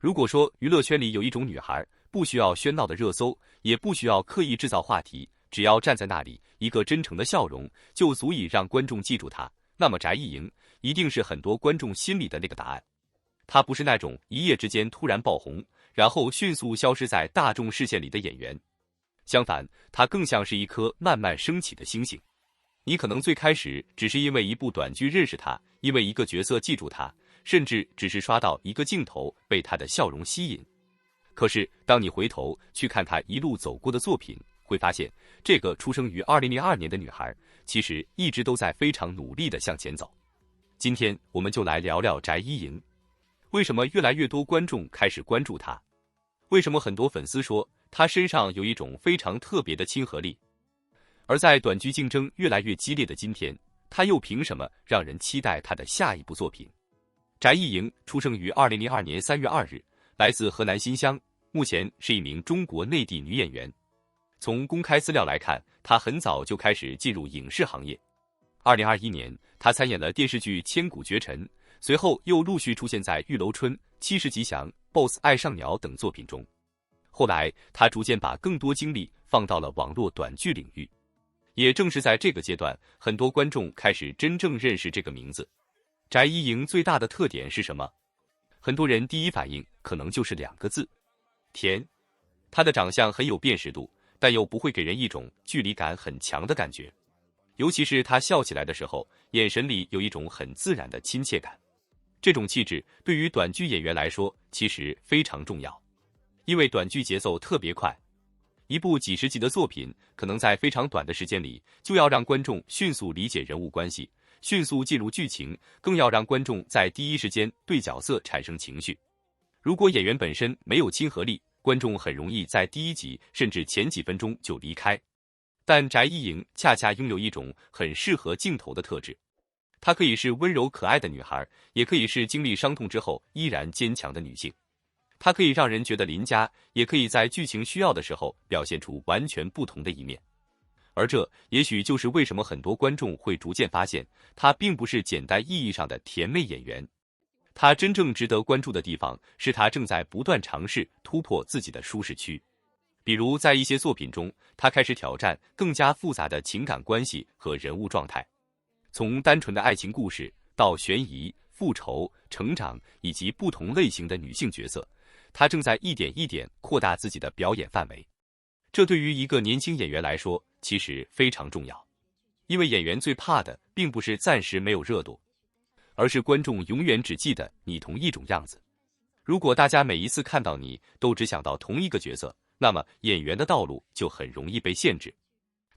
如果说娱乐圈里有一种女孩，不需要喧闹的热搜，也不需要刻意制造话题，只要站在那里，一个真诚的笑容，就足以让观众记住她，那么翟艺莹一定是很多观众心里的那个答案。她不是那种一夜之间突然爆红，然后迅速消失在大众视线里的演员。相反，她更像是一颗慢慢升起的星星。你可能最开始只是因为一部短剧认识她，因为一个角色记住她，甚至只是刷到一个镜头被她的笑容吸引。可是当你回头去看她一路走过的作品，会发现这个出生于2002年的女孩，其实一直都在非常努力地向前走。今天我们就来聊聊翟艺莹。为什么越来越多观众开始关注她？为什么很多粉丝说她身上有一种非常特别的亲和力？而在短剧竞争越来越激烈的今天，她又凭什么让人期待她的下一部作品？翟艺莹出生于2002年3月2日，来自河南新乡，目前是一名中国内地女演员。从公开资料来看，她很早就开始进入影视行业。2021年，她参演了电视剧《千古绝尘》，随后又陆续出现在《玉楼春》《七十吉祥》《BOSS 爱上鸟》等作品中。后来，她逐渐把更多精力放到了网络短剧领域。也正是在这个阶段，很多观众开始真正认识这个名字。翟艺莹最大的特点是什么？很多人第一反应可能就是2个字：甜。她的长相很有辨识度，但又不会给人一种距离感很强的感觉。尤其是她笑起来的时候，眼神里有一种很自然的亲切感。这种气质对于短剧演员来说其实非常重要，因为短剧节奏特别快。一部几十集的作品，可能在非常短的时间里，就要让观众迅速理解人物关系，迅速进入剧情，更要让观众在第一时间对角色产生情绪。如果演员本身没有亲和力，观众很容易在第1集甚至前几分钟就离开。但翟艺莹恰恰拥有一种很适合镜头的特质，她可以是温柔可爱的女孩，也可以是经历伤痛之后依然坚强的女性。她可以让人觉得邻家，也可以在剧情需要的时候表现出完全不同的一面。而这也许就是为什么很多观众会逐渐发现，她并不是简单意义上的甜妹演员。她真正值得关注的地方，是她正在不断尝试突破自己的舒适区。比如在一些作品中，她开始挑战更加复杂的情感关系和人物状态。从单纯的爱情故事，到悬疑、复仇、成长以及不同类型的女性角色，她正在一点一点扩大自己的表演范围。这对于一个年轻演员来说，其实非常重要。因为演员最怕的，并不是暂时没有热度，而是观众永远只记得你同一种样子。如果大家每一次看到你都只想到同一个角色，那么演员的道路就很容易被限制。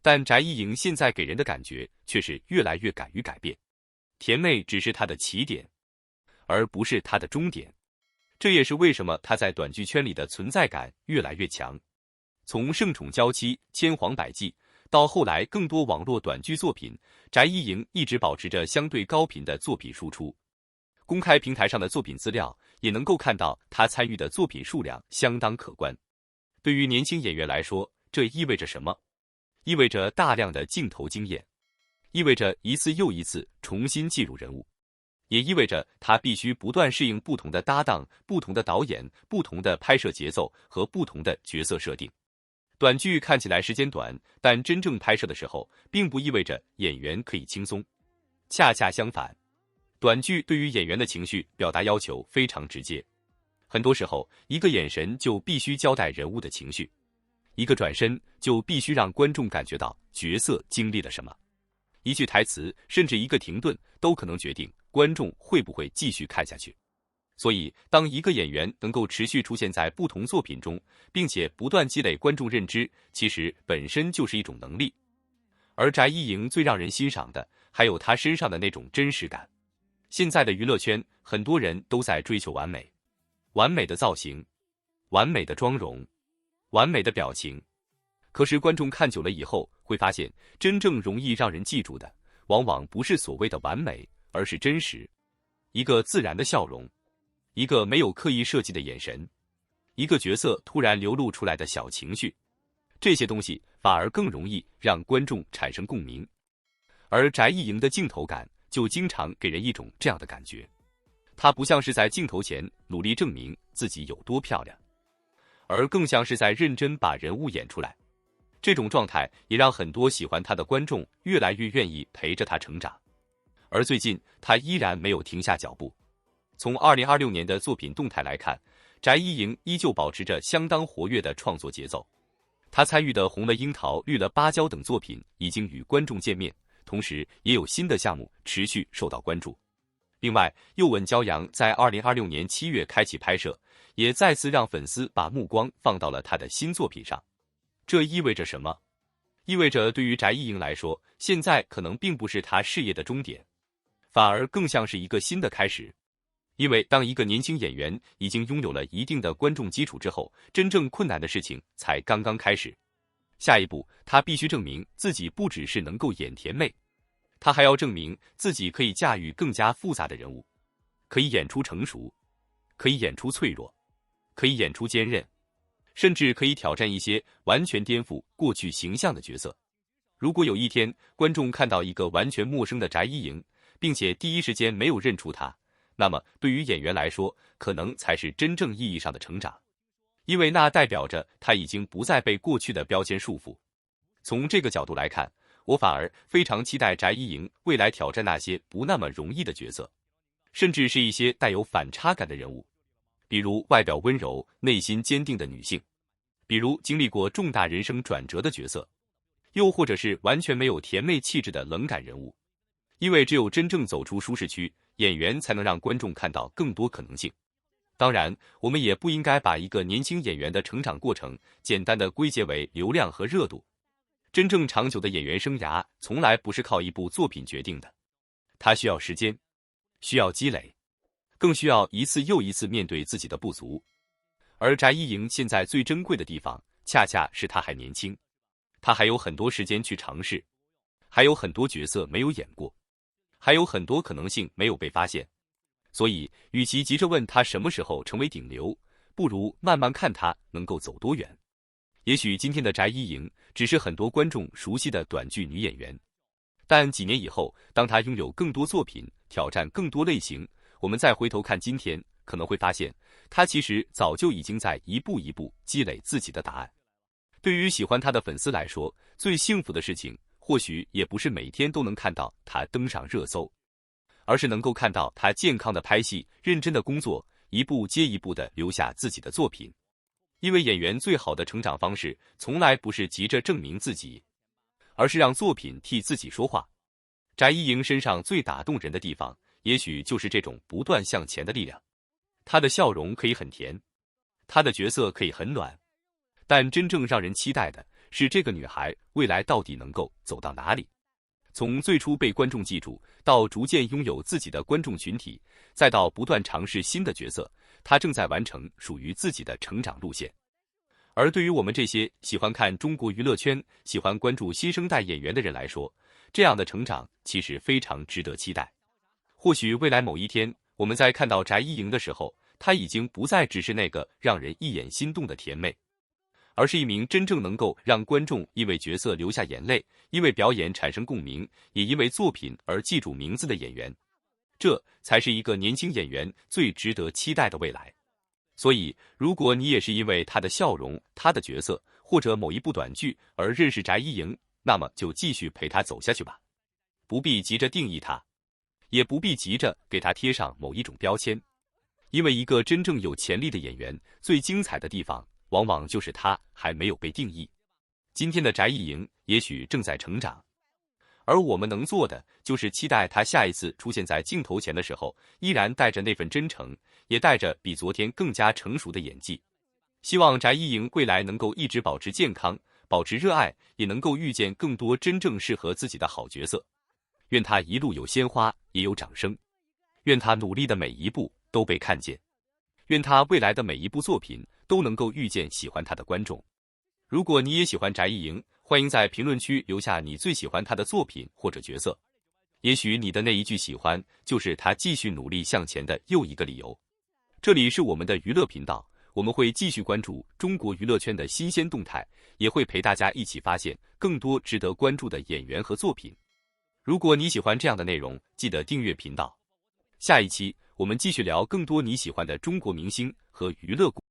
但翟艺莹现在给人的感觉却是越来越敢于改变。甜妹只是她的起点，而不是她的终点。这也是为什么她在短剧圈里的存在感越来越强。从盛宠娇妻、千黄百计，到后来更多网络短剧作品，翟艺莹一直保持着相对高频的作品输出。公开平台上的作品资料也能够看到她参与的作品数量相当可观。对于年轻演员来说，这意味着什么？意味着大量的镜头经验，意味着一次又一次重新进入人物，也意味着他必须不断适应不同的搭档、不同的导演、不同的拍摄节奏和不同的角色设定。短剧看起来时间短，但真正拍摄的时候，并不意味着演员可以轻松。恰恰相反，短剧对于演员的情绪表达要求非常直接。很多时候，一个眼神就必须交代人物的情绪，一个转身就必须让观众感觉到角色经历了什么。一句台词，甚至一个停顿，都可能决定观众会不会继续看下去。所以，当一个演员能够持续出现在不同作品中，并且不断积累观众认知，其实本身就是一种能力。而翟艺莹最让人欣赏的，还有她身上的那种真实感。现在的娱乐圈，很多人都在追求完美，完美的造型，完美的妆容，完美的表情。可是观众看久了以后，会发现真正容易让人记住的，往往不是所谓的完美，而是真实。一个自然的笑容，一个没有刻意设计的眼神，一个角色突然流露出来的小情绪，这些东西反而更容易让观众产生共鸣。而翟艺莹的镜头感就经常给人一种这样的感觉。她不像是在镜头前努力证明自己有多漂亮，而更像是在认真把人物演出来。这种状态也让很多喜欢她的观众越来越愿意陪着她成长。而最近，她依然没有停下脚步。从2026年的作品动态来看，翟一莹依旧保持着相当活跃的创作节奏。她参与的《红了樱桃，绿了芭蕉》等作品已经与观众见面，同时也有新的项目持续受到关注。另外，《又吻骄阳》在2026年7月开启拍摄，也再次让粉丝把目光放到了她的新作品上。这意味着什么？意味着对于翟一莹来说，现在可能并不是她事业的终点，反而更像是一个新的开始。因为当一个年轻演员已经拥有了一定的观众基础之后，真正困难的事情才刚刚开始。下一步，他必须证明自己不只是能够演甜妹，他还要证明自己可以驾驭更加复杂的人物，可以演出成熟，可以演出脆弱，可以演出坚韧，甚至可以挑战一些完全颠覆过去形象的角色。如果有一天观众看到一个完全陌生的翟一莹，并且第一时间没有认出她，那么对于演员来说，可能才是真正意义上的成长，因为那代表着他已经不再被过去的标签束缚。从这个角度来看，我反而非常期待翟一莹未来挑战那些不那么容易的角色，甚至是一些带有反差感的人物，比如外表温柔、内心坚定的女性，比如经历过重大人生转折的角色，又或者是完全没有甜妹气质的冷感人物。因为只有真正走出舒适区，演员才能让观众看到更多可能性。当然，我们也不应该把一个年轻演员的成长过程简单的归结为流量和热度。真正长久的演员生涯从来不是靠一部作品决定的，它需要时间，需要积累，更需要一次又一次面对自己的不足。而翟一莹现在最珍贵的地方，恰恰是她还年轻，她还有很多时间去尝试，还有很多角色没有演过，还有很多可能性没有被发现。所以，与其急着问他什么时候成为顶流，不如慢慢看他能够走多远。也许今天的翟一莹只是很多观众熟悉的短剧女演员，但几年以后，当她拥有更多作品，挑战更多类型，我们再回头看今天，可能会发现，她其实早就已经在一步一步积累自己的答案。对于喜欢她的粉丝来说，最幸福的事情，或许也不是每天都能看到她登上热搜，而是能够看到她健康的拍戏、认真的工作，一步接一步地留下自己的作品。因为演员最好的成长方式，从来不是急着证明自己，而是让作品替自己说话。翟一莹身上最打动人的地方，也许就是这种不断向前的力量。她的笑容可以很甜，她的角色可以很暖，但真正让人期待的是这个女孩未来到底能够走到哪里。从最初被观众记住，到逐渐拥有自己的观众群体，再到不断尝试新的角色，她正在完成属于自己的成长路线。而对于我们这些喜欢看中国娱乐圈、喜欢关注新生代演员的人来说，这样的成长其实非常值得期待。或许未来某一天，我们在看到翟一莹的时候，她已经不再只是那个让人一眼心动的甜妹，而是一名真正能够让观众因为角色流下眼泪，因为表演产生共鸣，也因为作品而记住名字的演员。这才是一个年轻演员最值得期待的未来。所以，如果你也是因为她的笑容、她的角色，或者某一部短剧而认识翟一莹，那么就继续陪她走下去吧。不必急着定义她，也不必急着给她贴上某一种标签。因为一个真正有潜力的演员，最精彩的地方往往就是他还没有被定义。今天的翟一莹也许正在成长，而我们能做的就是期待她下一次出现在镜头前的时候，依然带着那份真诚，也带着比昨天更加成熟的演技。希望翟一莹未来能够一直保持健康，保持热爱，也能够遇见更多真正适合自己的好角色。愿她一路有鲜花，也有掌声。愿她努力的每一步都被看见。愿她未来的每一部作品都能够遇见喜欢她的观众。如果你也喜欢翟一莹，欢迎在评论区留下你最喜欢她的作品或者角色。也许你的那一句喜欢，就是她继续努力向前的又一个理由。这里是我们的娱乐频道，我们会继续关注中国娱乐圈的新鲜动态，也会陪大家一起发现更多值得关注的演员和作品。如果你喜欢这样的内容，记得订阅频道。下一期我们继续聊更多你喜欢的中国明星和娱乐故事。